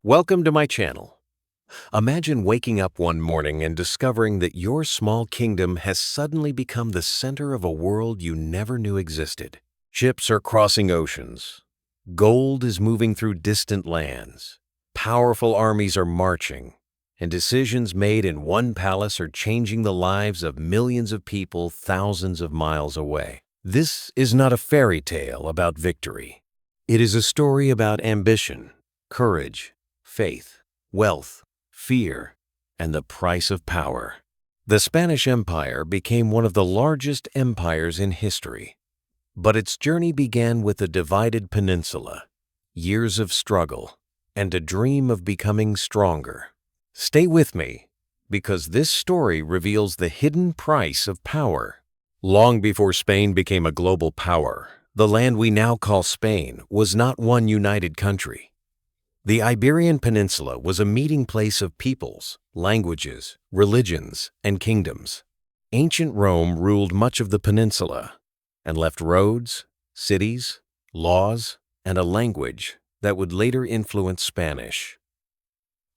Welcome to my channel. Imagine waking up one morning and discovering that your small kingdom has suddenly become the center of a world you never knew existed. Ships are crossing oceans. Gold is moving through distant lands. Powerful armies are marching, and decisions made in one palace are changing the lives of millions of people thousands of miles away. This is not a fairy tale about victory. It is a story about ambition, courage, faith, wealth, fear, and the price of power. The Spanish Empire became one of the largest empires in history. But its journey began with a divided peninsula, years of struggle, and a dream of becoming stronger. Stay with me, because this story reveals the hidden price of power. Long before Spain became a global power, the land we now call Spain was not one united country. The Iberian Peninsula was a meeting place of peoples, languages, religions, and kingdoms. Ancient Rome ruled much of the peninsula and left roads, cities, laws, and a language that would later influence Spanish.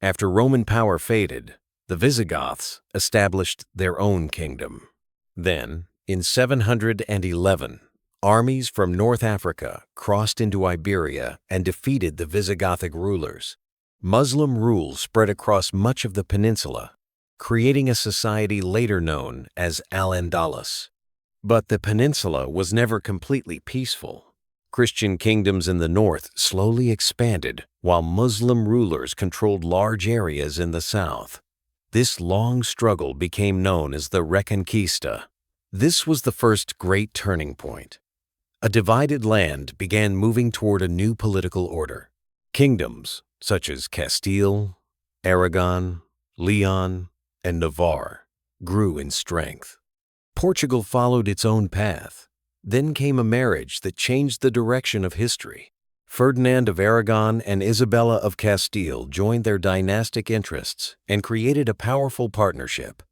After Roman power faded, the Visigoths established their own kingdom. Then, in 711, armies from North Africa crossed into Iberia and defeated the Visigothic rulers. Muslim rule spread across much of the peninsula, creating a society later known as Al-Andalus. But the peninsula was never completely peaceful. Christian kingdoms in the north slowly expanded, while Muslim rulers controlled large areas in the south. This long struggle became known as the Reconquista. This was the first great turning point. A divided land began moving toward a new political order. Kingdoms such as Castile, Aragon, Leon, and Navarre grew in strength. Portugal followed its own path. Then came a marriage that changed the direction of history. Ferdinand of Aragon and Isabella of Castile joined their dynastic interests and created a powerful partnership.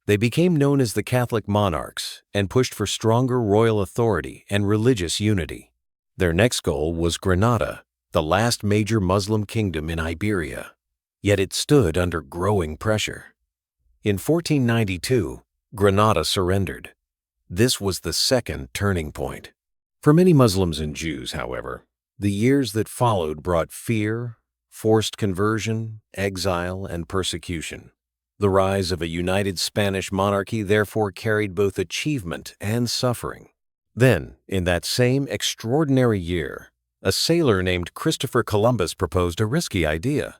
They became known as the Catholic monarchs and pushed for stronger royal authority and religious unity. Their next goal was Granada, the last major Muslim kingdom in Iberia. Yet it stood under growing pressure. In 1492, Granada surrendered. This was the second turning point. For many Muslims and Jews, however, the years that followed brought fear, forced conversion, exile, and persecution. The rise of a united Spanish monarchy therefore carried both achievement and suffering. Then, in that same extraordinary year, a sailor named Christopher Columbus proposed a risky idea.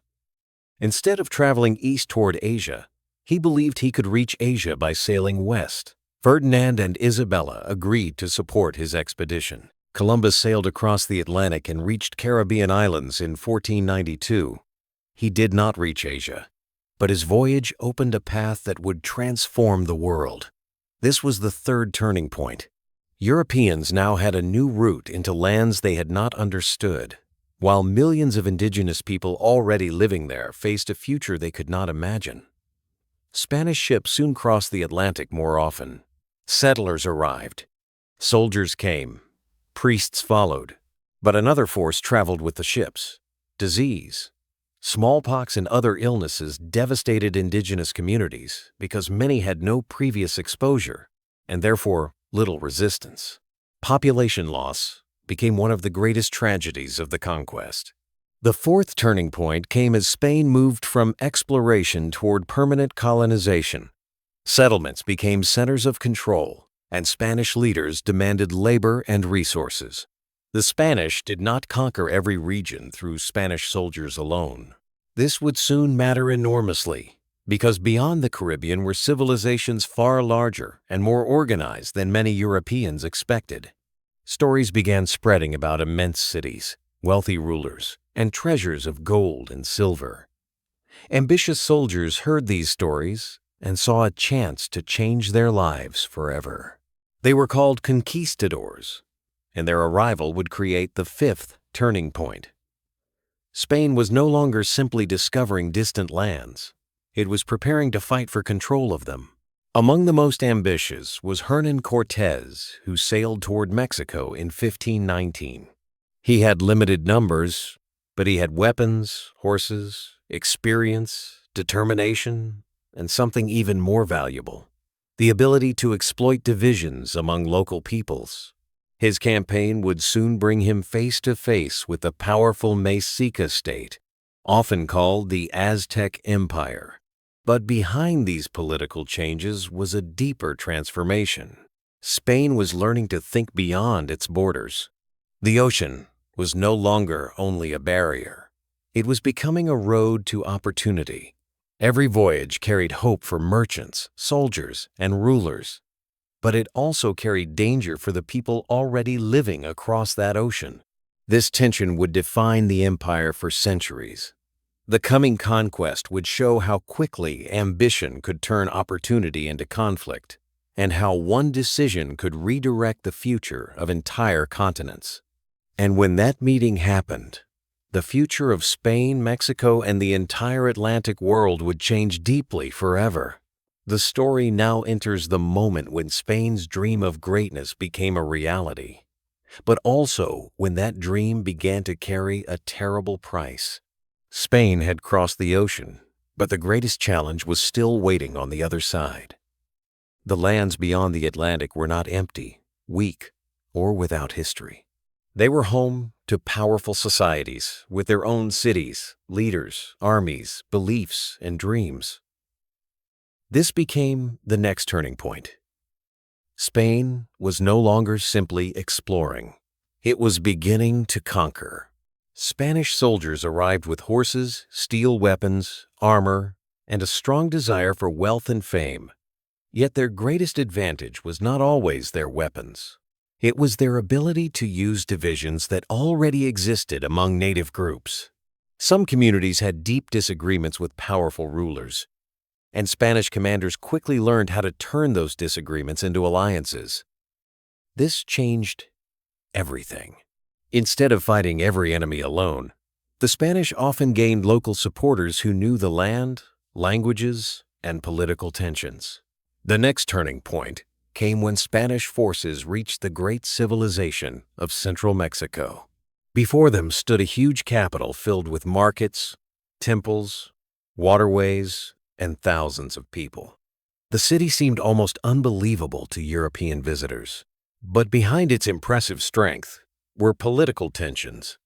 Instead of traveling east toward Asia, he believed he could reach Asia by sailing west. Ferdinand and Isabella agreed to support his expedition. Columbus sailed across the Atlantic and reached Caribbean islands in 1492. He did not reach Asia, but his voyage opened a path that would transform the world. This was the third turning point. Europeans now had a new route into lands they had not understood, while millions of indigenous people already living there faced a future they could not imagine. Spanish ships soon crossed the Atlantic more often. Settlers arrived. Soldiers came. Priests followed. But another force traveled with the ships: disease. Smallpox and other illnesses devastated indigenous communities because many had no previous exposure and therefore little resistance. Population loss became one of the greatest tragedies of the conquest. The fourth turning point came as Spain moved from exploration toward permanent colonization. Settlements became centers of control, and Spanish leaders demanded labor and resources. The Spanish did not conquer every region through Spanish soldiers alone. This would soon matter enormously, because beyond the Caribbean were civilizations far larger and more organized than many Europeans expected. Stories began spreading about immense cities, wealthy rulers, and treasures of gold and silver. Ambitious soldiers heard these stories and saw a chance to change their lives forever. They were called conquistadors, and their arrival would create the fifth turning point. Spain was no longer simply discovering distant lands. It was preparing to fight for control of them. Among the most ambitious was Hernán Cortés, who sailed toward Mexico in 1519. He had limited numbers, But he had weapons, horses, experience, determination, and something even more valuable: the ability to exploit divisions among local peoples. His campaign would soon bring him face to face with the powerful Mexica state, often called the Aztec Empire. But behind these political changes was a deeper transformation. Spain was learning to think beyond its borders. The ocean was no longer only a barrier. It was becoming a road to opportunity. Every voyage carried hope for merchants, soldiers, and rulers. But it also carried danger for the people already living across that ocean. This tension would define the empire for centuries. The coming conquest would show how quickly ambition could turn opportunity into conflict, and how one decision could redirect the future of entire continents. And when that meeting happened, the future of Spain, Mexico, and the entire Atlantic world would change deeply forever. The story now enters the moment when Spain's dream of greatness became a reality, but also when that dream began to carry a terrible price. Spain had crossed the ocean, but the greatest challenge was still waiting on the other side. The lands beyond the Atlantic were not empty, weak, or without history. They were home to powerful societies with their own cities, leaders, armies, beliefs, and dreams. This became the next turning point. Spain was no longer simply exploring. It was beginning to conquer. Spanish soldiers arrived with horses, steel weapons, armor, and a strong desire for wealth and fame. Yet their greatest advantage was not always their weapons. It was their ability to use divisions that already existed among native groups. Some communities had deep disagreements with powerful rulers, and Spanish commanders quickly learned how to turn those disagreements into alliances. This changed everything. Instead of fighting every enemy alone, the Spanish often gained local supporters who knew the land, languages, and political tensions. The next turning point came when Spanish forces reached the great civilization of central Mexico. Before them stood a huge capital filled with markets, temples, waterways, and thousands of people. The city seemed almost unbelievable to European visitors. But behind its impressive strength were political tensions.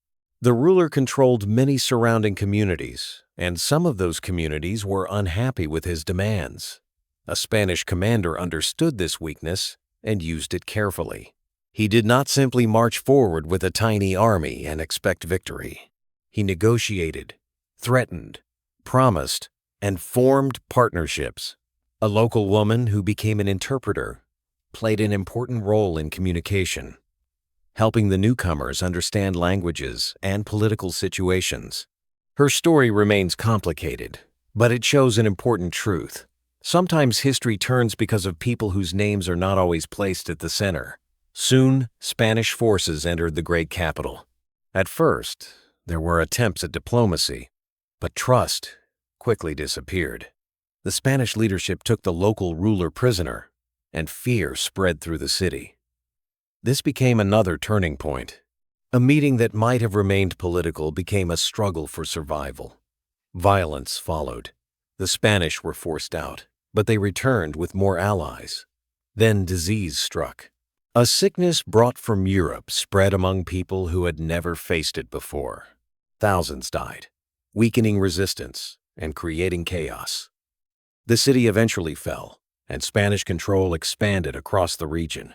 The ruler controlled many surrounding communities, and some of those communities were unhappy with his demands. A Spanish commander understood this weakness and used it carefully. He did not simply march forward with a tiny army and expect victory. He negotiated, threatened, promised, and formed partnerships. A local woman who became an interpreter played an important role in communication, helping the newcomers understand languages and political situations. Her story remains complicated, but it shows an important truth. Sometimes history turns because of people whose names are not always placed at the center. Soon, Spanish forces entered the great capital. At first, there were attempts at diplomacy, but trust quickly disappeared. The Spanish leadership took the local ruler prisoner, and fear spread through the city. This became another turning point. A meeting that might have remained political became a struggle for survival. Violence followed. The Spanish were forced out, but they returned with more allies. Then disease struck. A sickness brought from Europe spread among people who had never faced it before. Thousands died, weakening resistance and creating chaos. The city eventually fell, and Spanish control expanded across the region.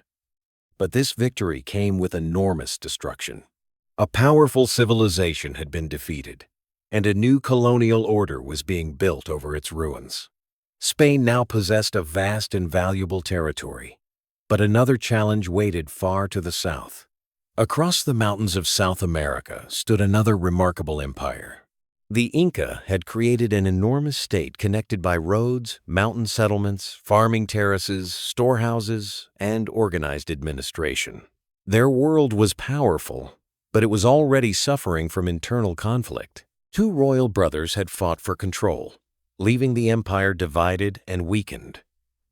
But this victory came with enormous destruction. A powerful civilization had been defeated, and a new colonial order was being built over its ruins. Spain now possessed a vast and valuable territory, but another challenge waited far to the south. Across the mountains of South America stood another remarkable empire. The Inca had created an enormous state connected by roads, mountain settlements, farming terraces, storehouses, and organized administration. Their world was powerful, but it was already suffering from internal conflict. Two royal brothers had fought for control, leaving the empire divided and weakened.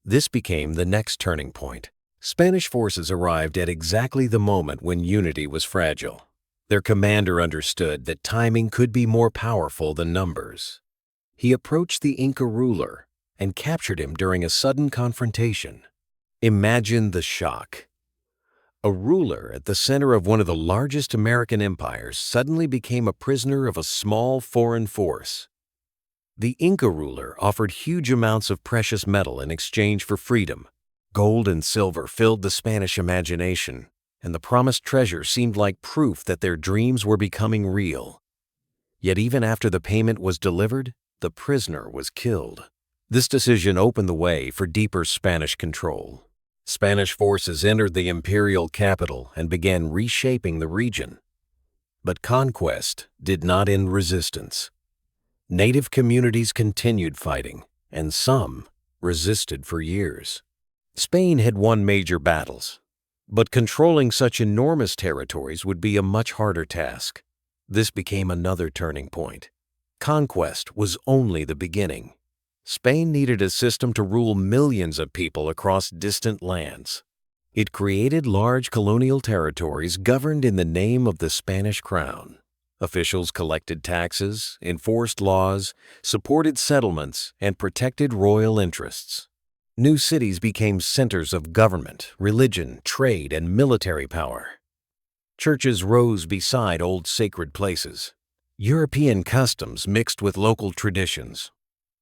This became the next turning point. Spanish forces arrived at exactly the moment when unity was fragile. Their commander understood that timing could be more powerful than numbers. He approached the Inca ruler and captured him during a sudden confrontation. Imagine the shock. A ruler at the center of one of the largest American empires suddenly became a prisoner of a small foreign force. The Inca ruler offered huge amounts of precious metal in exchange for freedom. Gold and silver filled the Spanish imagination, and the promised treasure seemed like proof that their dreams were becoming real. Yet even after the payment was delivered, the prisoner was killed. This decision opened the way for deeper Spanish control. Spanish forces entered the imperial capital and began reshaping the region. But conquest did not end resistance. Native communities continued fighting, and some resisted for years. Spain had won major battles, but controlling such enormous territories would be a much harder task. This became another turning point. Conquest was only the beginning. Spain needed a system to rule millions of people across distant lands. It created large colonial territories governed in the name of the Spanish crown. Officials collected taxes, enforced laws, supported settlements, and protected royal interests. New cities became centers of government, religion, trade, and military power. Churches rose beside old sacred places. European customs mixed with local traditions,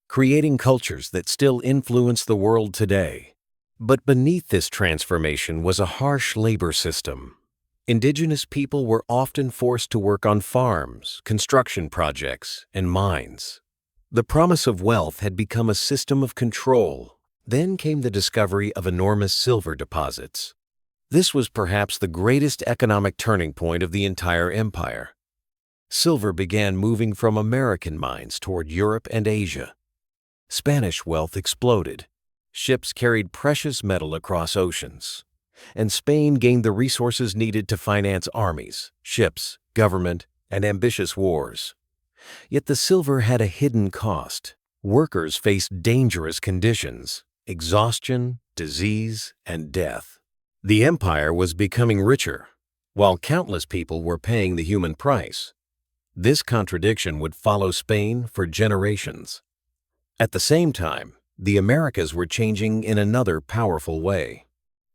creating cultures that still influence the world today. But beneath this transformation was a harsh labor system. Indigenous people were often forced to work on farms, construction projects, and mines. The promise of wealth had become a system of control. Then came the discovery of enormous silver deposits. This was perhaps the greatest economic turning point of the entire empire. Silver began moving from American mines toward Europe and Asia. Spanish wealth exploded. Ships carried precious metal across oceans, and Spain gained the resources needed to finance armies, ships, government, and ambitious wars. Yet the silver had a hidden cost. Workers faced dangerous conditions, exhaustion, disease, and death. The empire was becoming richer, while countless people were paying the human price. This contradiction would follow Spain for generations. At the same time, the Americas were changing in another powerful way.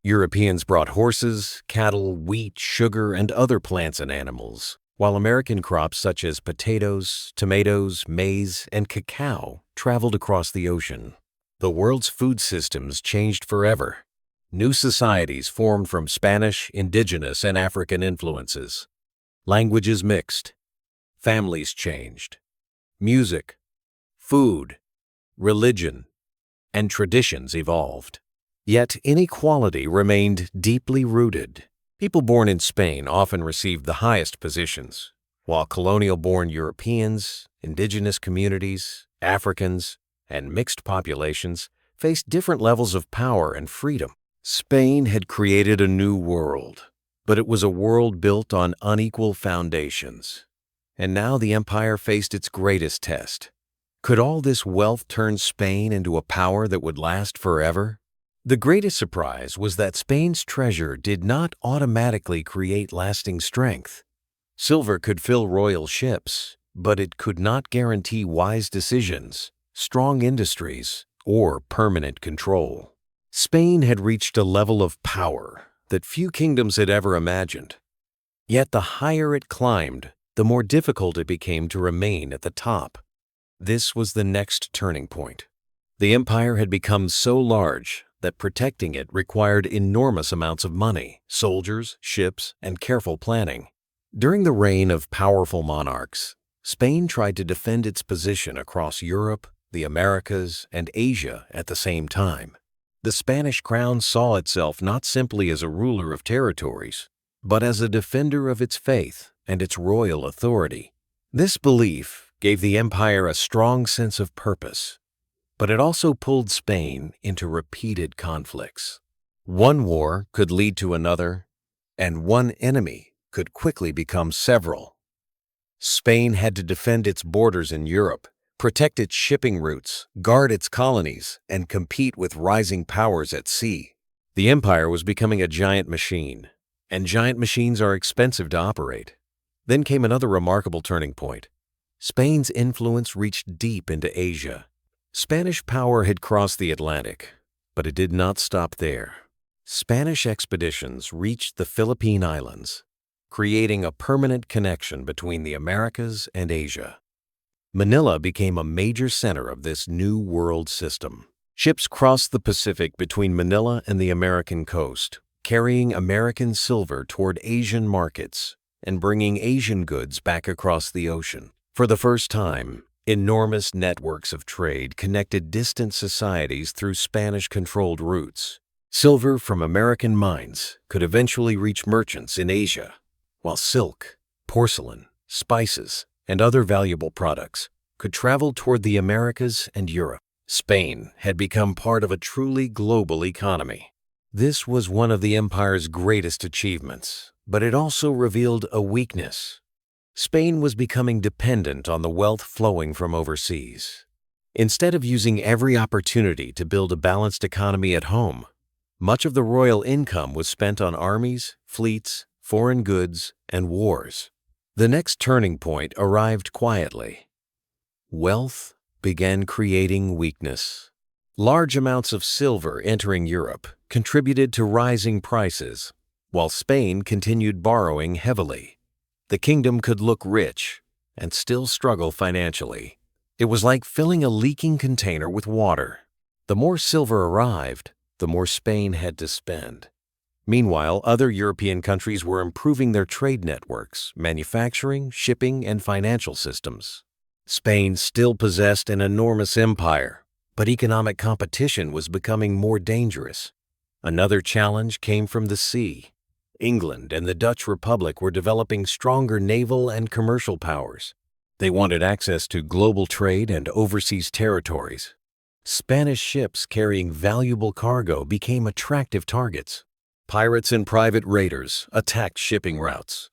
Europeans brought horses, cattle, wheat, sugar, and other plants and animals, while American crops such as potatoes, tomatoes, maize, and cacao traveled across the ocean. The world's food systems changed forever. New societies formed from Spanish, indigenous, and African influences. Languages mixed. Families changed. Music, food, religion, and traditions evolved. Yet inequality remained deeply rooted. People born in Spain often received the highest positions, while colonial-born Europeans, indigenous communities, Africans, and mixed populations faced different levels of power and freedom. Spain had created a new world, but it was a world built on unequal foundations. And now the empire faced its greatest test. Could all this wealth turn Spain into a power that would last forever? The greatest surprise was that Spain's treasure did not automatically create lasting strength. Silver could fill royal ships, but it could not guarantee wise decisions, strong industries, or permanent control. Spain had reached a level of power that few kingdoms had ever imagined. Yet the higher it climbed, the more difficult it became to remain at the top. This was the next turning point. The empire had become so large that protecting it required enormous amounts of money, soldiers, ships, and careful planning. During the reign of powerful monarchs, Spain tried to defend its position across Europe, the Americas, and Asia at the same time. The Spanish crown saw itself not simply as a ruler of territories, but as a defender of its faith and its royal authority. This belief gave the empire a strong sense of purpose, but it also pulled Spain into repeated conflicts. One war could lead to another, and one enemy could quickly become several. Spain had to defend its borders in Europe, protect its shipping routes, guard its colonies, and compete with rising powers at sea. The empire was becoming a giant machine, and giant machines are expensive to operate. Then came another remarkable turning point. Spain's influence reached deep into Asia. Spanish power had crossed the Atlantic, but it did not stop there. Spanish expeditions reached the Philippine Islands, creating a permanent connection between the Americas and Asia. Manila became a major center of this new world system. Ships crossed the Pacific between Manila and the American coast, carrying American silver toward Asian markets and bringing Asian goods back across the ocean. For the first time, enormous networks of trade connected distant societies through Spanish-controlled routes. Silver from American mines could eventually reach merchants in Asia, while silk, porcelain, spices, and other valuable products could travel toward the Americas and Europe. Spain had become part of a truly global economy. This was one of the empire's greatest achievements, but it also revealed a weakness. Spain was becoming dependent on the wealth flowing from overseas. Instead of using every opportunity to build a balanced economy at home, much of the royal income was spent on armies, fleets, foreign goods, and wars. The next turning point arrived quietly. Wealth began creating weakness. Large amounts of silver entering Europe contributed to rising prices, while Spain continued borrowing heavily. The kingdom could look rich and still struggle financially. It was like filling a leaking container with water. The more silver arrived, the more Spain had to spend. Meanwhile, other European countries were improving their trade networks, manufacturing, shipping, and financial systems. Spain still possessed an enormous empire, but economic competition was becoming more dangerous. Another challenge came from the sea. England and the Dutch Republic were developing stronger naval and commercial powers. They wanted access to global trade and overseas territories. Spanish ships carrying valuable cargo became attractive targets. Pirates and private raiders attacked shipping routes,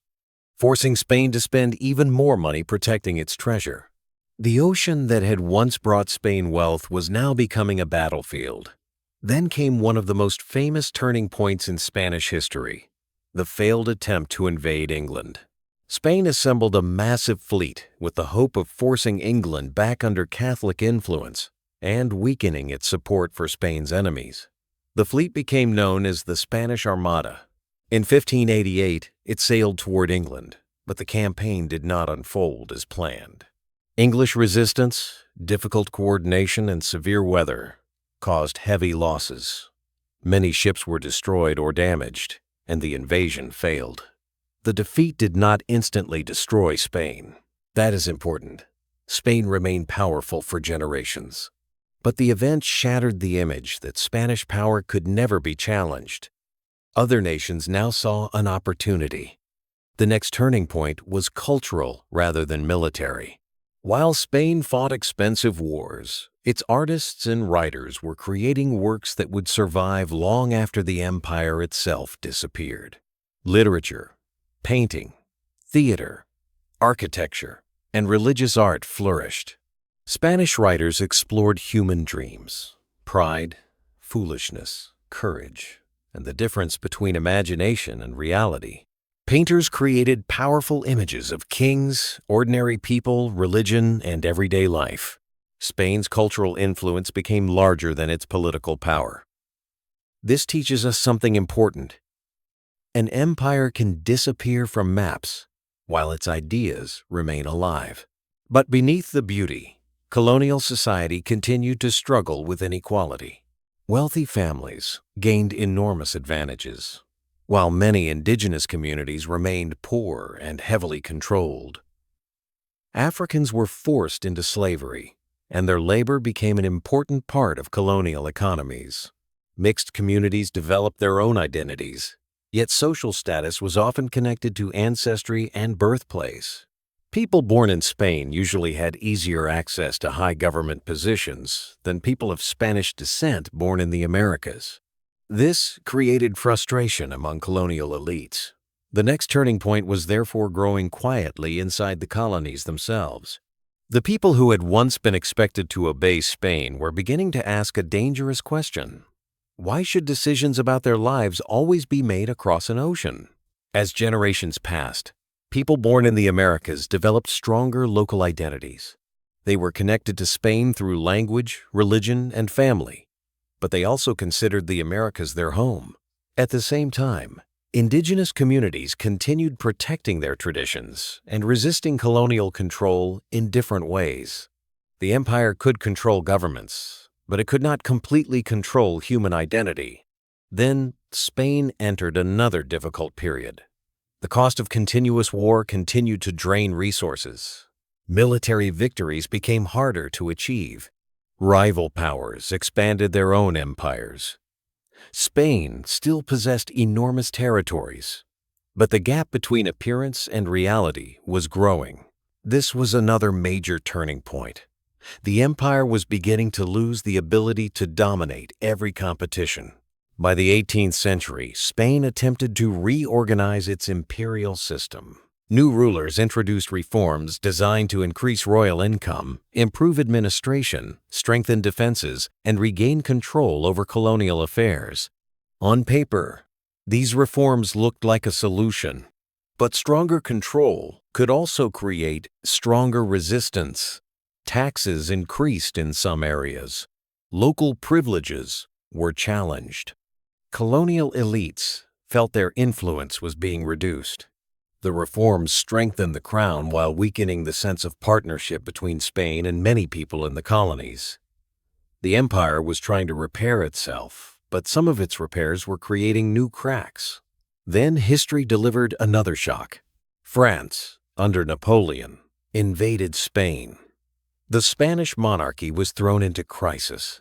forcing Spain to spend even more money protecting its treasure. The ocean that had once brought Spain wealth was now becoming a battlefield. Then came one of the most famous turning points in Spanish history, the failed attempt to invade England. Spain assembled a massive fleet with the hope of forcing England back under Catholic influence and weakening its support for Spain's enemies. The fleet became known as the Spanish Armada. In 1588, it sailed toward England, but the campaign did not unfold as planned. English resistance, difficult coordination, and severe weather caused heavy losses. Many ships were destroyed or damaged, and the invasion failed. The defeat did not instantly destroy Spain. That is important. Spain remained powerful for generations. But the event shattered the image that Spanish power could never be challenged. Other nations now saw an opportunity. The next turning point was cultural rather than military. While Spain fought expensive wars, its artists and writers were creating works that would survive long after the empire itself disappeared. Literature, painting, theater, architecture, and religious art flourished. Spanish writers explored human dreams, pride, foolishness, courage, and the difference between imagination and reality. Painters created powerful images of kings, ordinary people, religion, and everyday life. Spain's cultural influence became larger than its political power. This teaches us something important. An empire can disappear from maps, while its ideas remain alive. But beneath the beauty, colonial society continued to struggle with inequality. Wealthy families gained enormous advantages, while many indigenous communities remained poor and heavily controlled. Africans were forced into slavery, and their labor became an important part of colonial economies. Mixed communities developed their own identities, yet social status was often connected to ancestry and birthplace. People born in Spain usually had easier access to high government positions than people of Spanish descent born in the Americas. This created frustration among colonial elites. The next turning point was therefore growing quietly inside the colonies themselves. The people who had once been expected to obey Spain were beginning to ask a dangerous question. Why should decisions about their lives always be made across an ocean? As generations passed, People born in the Americas developed stronger local identities. They were connected to Spain through language, religion, and family, but they also considered the Americas their home. At the same time, indigenous communities continued protecting their traditions and resisting colonial control in different ways. The empire could control governments, but it could not completely control human identity. Then, Spain entered another difficult period. The cost of continuous war continued to drain resources. Military victories became harder to achieve. Rival powers expanded their own empires. Spain still possessed enormous territories, but the gap between appearance and reality was growing. This was another major turning point. The empire was beginning to lose the ability to dominate every competition. By the 18th century, Spain attempted to reorganize its imperial system. New rulers introduced reforms designed to increase royal income, improve administration, strengthen defenses, and regain control over colonial affairs. On paper, these reforms looked like a solution, but stronger control could also create stronger resistance. Taxes increased in some areas. Local privileges were challenged. Colonial elites felt their influence was being reduced. The reforms strengthened the crown while weakening the sense of partnership between Spain and many people in the colonies. The empire was trying to repair itself, but some of its repairs were creating new cracks. Then history delivered another shock. France, under Napoleon, invaded Spain. The Spanish monarchy was thrown into crisis.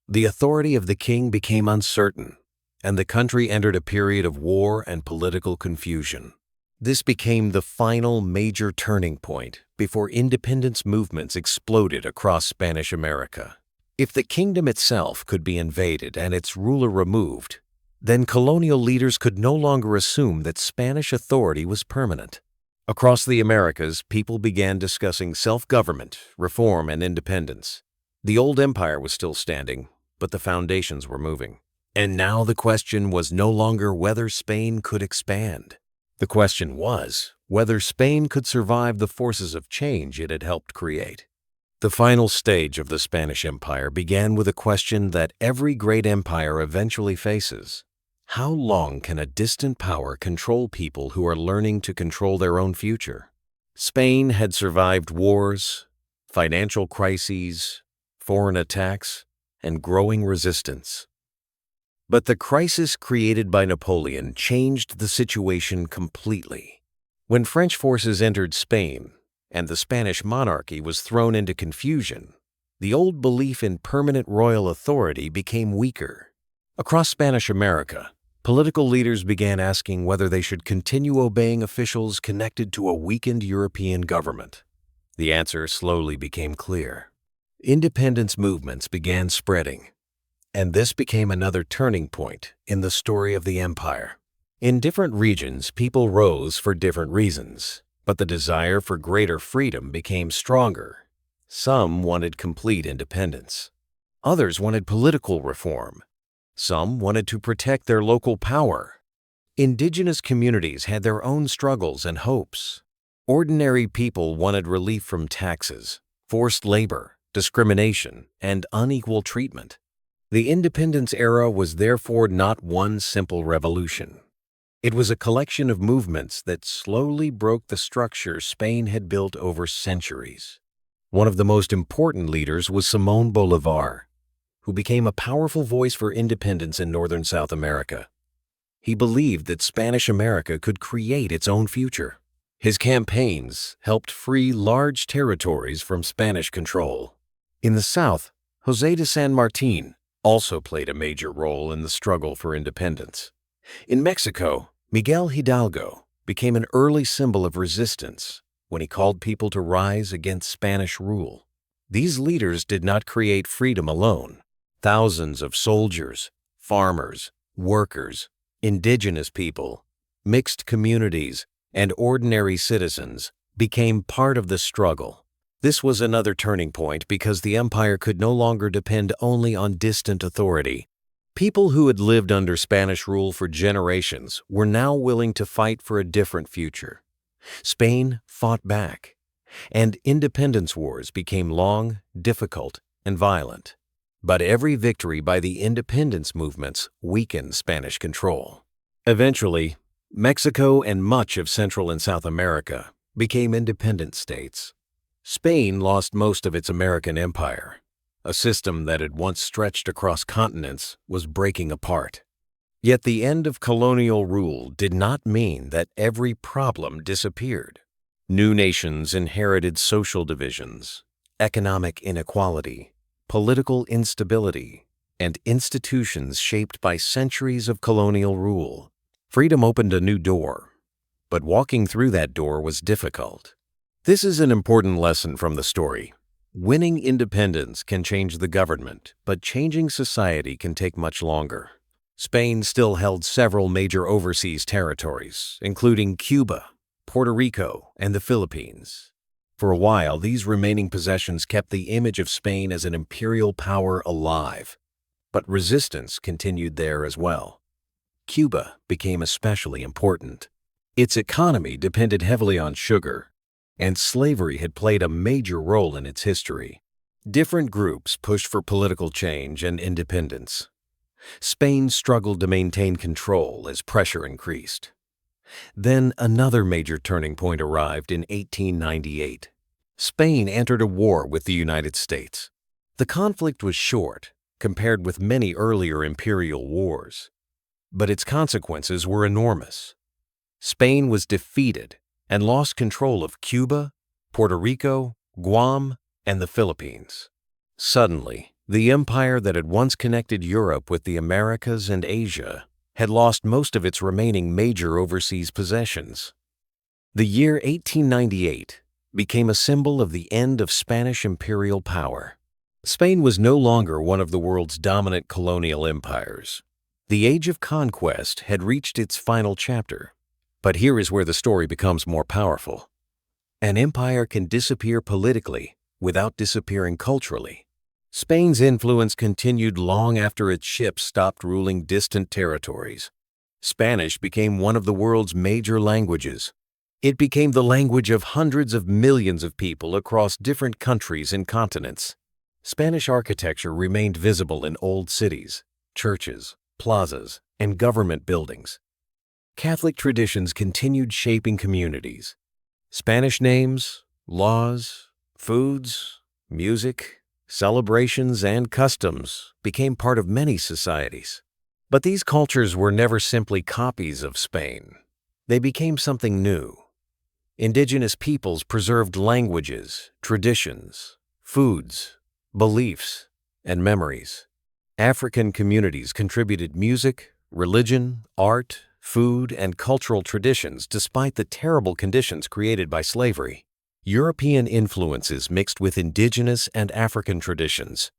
The authority of the king became uncertain, and the country entered a period of war and political confusion. This became the final major turning point before independence movements exploded across Spanish America. If the kingdom itself could be invaded and its ruler removed, then colonial leaders could no longer assume that Spanish authority was permanent. Across the Americas, people began discussing self-government, reform, and independence. The old empire was still standing, but the foundations were moving. And now the question was no longer whether Spain could expand. The question was whether Spain could survive the forces of change it had helped create. The final stage of the Spanish Empire began with a question that every great empire eventually faces. How long can a distant power control people who are learning to control their own future? Spain had survived wars, financial crises, foreign attacks, and growing resistance. But the crisis created by Napoleon changed the situation completely. When French forces entered Spain and the Spanish monarchy was thrown into confusion, the old belief in permanent royal authority became weaker. Across Spanish America, political leaders began asking whether they should continue obeying officials connected to a weakened European government. The answer slowly became clear. Independence movements began spreading, and this became another turning point in the story of the empire. In different regions, people rose for different reasons, but the desire for greater freedom became stronger. Some wanted complete independence. Others wanted political reform. Some wanted to protect their local power. Indigenous communities had their own struggles and hopes. Ordinary people wanted relief from taxes, forced labor, discrimination, and unequal treatment. The independence era was therefore not one simple revolution. It was a collection of movements that slowly broke the structure Spain had built over centuries. One of the most important leaders was Simón Bolívar, who became a powerful voice for independence in northern South America. He believed that Spanish America could create its own future. His campaigns helped free large territories from Spanish control. In the South, José de San Martín also played a major role in the struggle for independence. In Mexico, Miguel Hidalgo became an early symbol of resistance when he called people to rise against Spanish rule. These leaders did not create freedom alone. Thousands of soldiers, farmers, workers, indigenous people, mixed communities, and ordinary citizens became part of the struggle. This was another turning point because the empire could no longer depend only on distant authority. People who had lived under Spanish rule for generations were now willing to fight for a different future. Spain fought back, and independence wars became long, difficult, and violent. But every victory by the independence movements weakened Spanish control. Eventually, Mexico and much of Central and South America became independent states. Spain lost most of its American empire. A system that had once stretched across continents was breaking apart. Yet the end of colonial rule did not mean that every problem disappeared. New nations inherited social divisions, economic inequality, political instability, and institutions shaped by centuries of colonial rule. Freedom opened a new door, but walking through that door was difficult. This is an important lesson from the story. Winning independence can change the government, but changing society can take much longer. Spain still held several major overseas territories, including Cuba, Puerto Rico, and the Philippines. For a while, these remaining possessions kept the image of Spain as an imperial power alive, but resistance continued there as well. Cuba became especially important. Its economy depended heavily on sugar, and slavery had played a major role in its history. Different groups pushed for political change and independence. Spain struggled to maintain control as pressure increased. Then another major turning point arrived in 1898. Spain entered a war with the United States. The conflict was short compared with many earlier imperial wars, but its consequences were enormous. Spain was defeated and lost control of Cuba, Puerto Rico, Guam, and the Philippines. Suddenly, the empire that had once connected Europe with the Americas and Asia had lost most of its remaining major overseas possessions. The year 1898 became a symbol of the end of Spanish imperial power. Spain was no longer one of the world's dominant colonial empires. The age of conquest had reached its final chapter. But here is where the story becomes more powerful. An empire can disappear politically without disappearing culturally. Spain's influence continued long after its ships stopped ruling distant territories. Spanish became one of the world's major languages. It became the language of hundreds of millions of people across different countries and continents. Spanish architecture remained visible in old cities, churches, plazas, and government buildings. Catholic traditions continued shaping communities. Spanish names, laws, foods, music, celebrations, and customs became part of many societies. But these cultures were never simply copies of Spain. They became something new. Indigenous peoples preserved languages, traditions, foods, beliefs, and memories. African communities contributed music, religion, art, food, and cultural traditions despite the terrible conditions created by slavery. European influences mixed with indigenous and African traditions,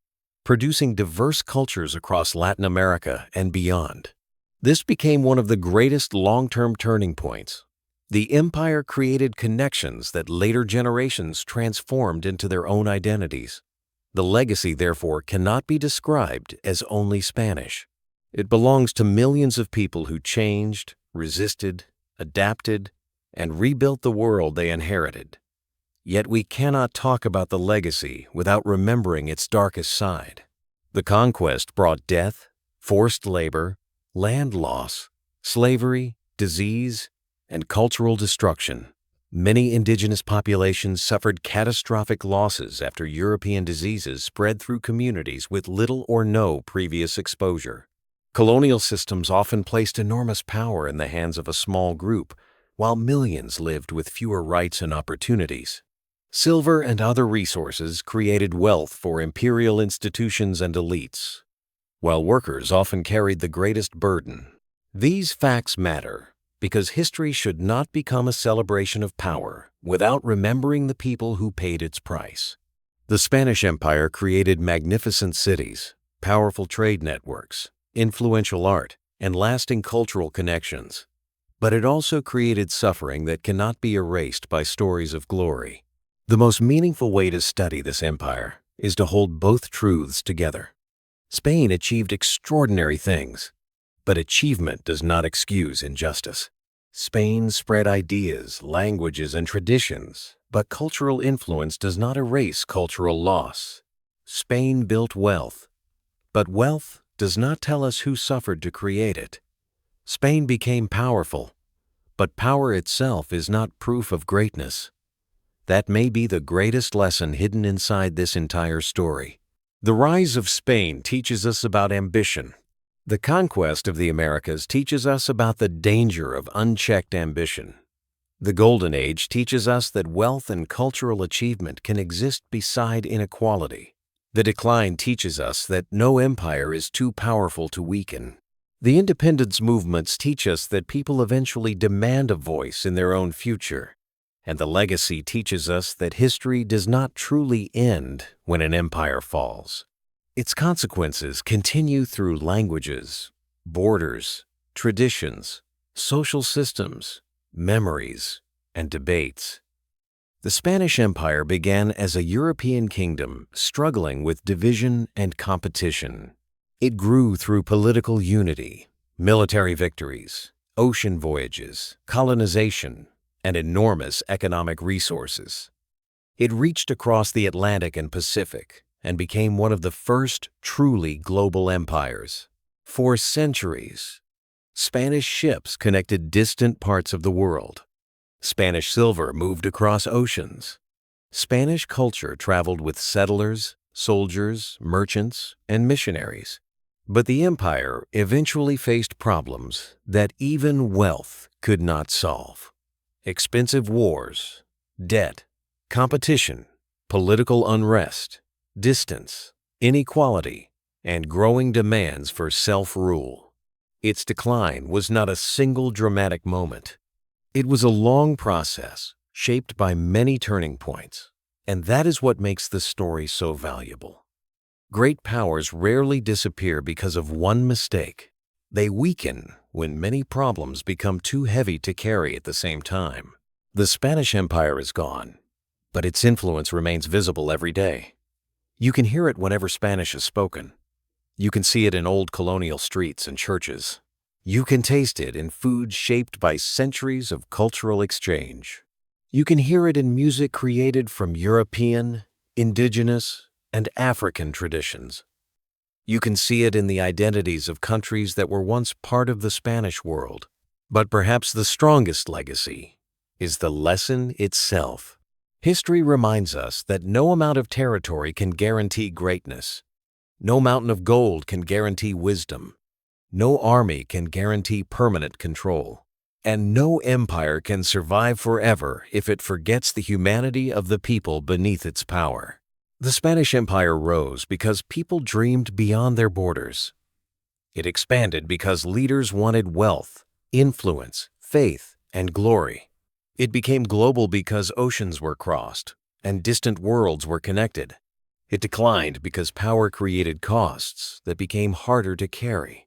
producing diverse cultures across Latin America and beyond. This became one of the greatest long-term turning points. The empire created connections that later generations transformed into their own identities. The legacy, therefore, cannot be described as only Spanish. It belongs to millions of people who changed, resisted, adapted, and rebuilt the world they inherited. Yet we cannot talk about the legacy without remembering its darkest side. The conquest brought death, forced labor, land loss, slavery, disease, and cultural destruction. Many indigenous populations suffered catastrophic losses after European diseases spread through communities with little or no previous exposure. Colonial systems often placed enormous power in the hands of a small group, while millions lived with fewer rights and opportunities. Silver and other resources created wealth for imperial institutions and elites, while workers often carried the greatest burden. These facts matter because history should not become a celebration of power without remembering the people who paid its price. The Spanish Empire created magnificent cities, powerful trade networks, influential art, and lasting cultural connections. But it also created suffering that cannot be erased by stories of glory. The most meaningful way to study this empire is to hold both truths together. Spain achieved extraordinary things, but achievement does not excuse injustice. Spain spread ideas, languages, and traditions, but cultural influence does not erase cultural loss. Spain built wealth, but wealth does not tell us who suffered to create it. Spain became powerful, but power itself is not proof of greatness. That may be the greatest lesson hidden inside this entire story. The rise of Spain teaches us about ambition. The conquest of the Americas teaches us about the danger of unchecked ambition. The Golden Age teaches us that wealth and cultural achievement can exist beside inequality. The decline teaches us that no empire is too powerful to weaken. The independence movements teach us that people eventually demand a voice in their own future. And the legacy teaches us that history does not truly end when an empire falls. Its consequences continue through languages, borders, traditions, social systems, memories, and debates. The Spanish Empire began as a European kingdom struggling with division and competition. It grew through political unity, military victories, ocean voyages, colonization, and enormous economic resources. It reached across the Atlantic and Pacific and became one of the first truly global empires. For centuries, Spanish ships connected distant parts of the world. Spanish silver moved across oceans. Spanish culture traveled with settlers, soldiers, merchants, and missionaries. But the empire eventually faced problems that even wealth could not solve. Expensive wars, debt, competition, political unrest, distance, inequality, and growing demands for self-rule. Its decline was not a single dramatic moment. It was a long process shaped by many turning points, and that is what makes the story so valuable. Great powers rarely disappear because of one mistake. They weaken when many problems become too heavy to carry at the same time. The Spanish Empire is gone, but its influence remains visible every day. You can hear it whenever Spanish is spoken. You can see it in old colonial streets and churches. You can taste it in food shaped by centuries of cultural exchange. You can hear it in music created from European, indigenous, and African traditions. You can see it in the identities of countries that were once part of the Spanish world. But perhaps the strongest legacy is the lesson itself. History reminds us that no amount of territory can guarantee greatness. No mountain of gold can guarantee wisdom. No army can guarantee permanent control. And no empire can survive forever if it forgets the humanity of the people beneath its power. The Spanish Empire rose because people dreamed beyond their borders. It expanded because leaders wanted wealth, influence, faith, and glory. It became global because oceans were crossed and distant worlds were connected. It declined because power created costs that became harder to carry.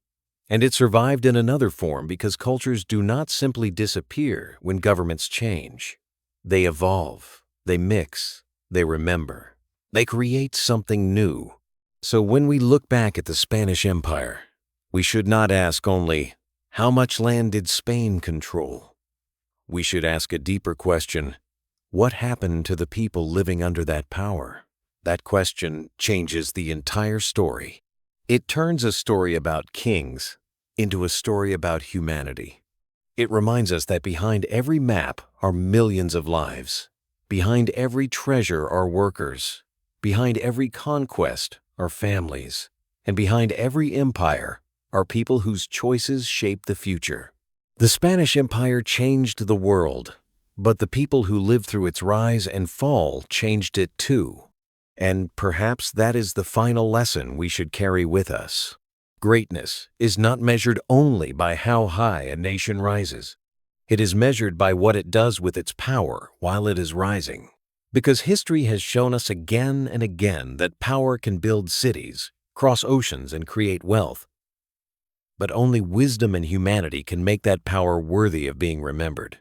And it survived in another form because cultures do not simply disappear when governments change. They evolve, they mix, they remember. They create something new. So when we look back at the Spanish Empire, we should not ask only, how much land did Spain control? We should ask a deeper question, what happened to the people living under that power? That question changes the entire story. It turns a story about kings into a story about humanity. It reminds us that behind every map are millions of lives. Behind every treasure are workers. Behind every conquest are families. And behind every empire are people whose choices shape the future. The Spanish Empire changed the world, but the people who lived through its rise and fall changed it too. And perhaps that is the final lesson we should carry with us. Greatness is not measured only by how high a nation rises. It is measured by what it does with its power while it is rising. Because history has shown us again and again that power can build cities, cross oceans, and create wealth. But only wisdom and humanity can make that power worthy of being remembered.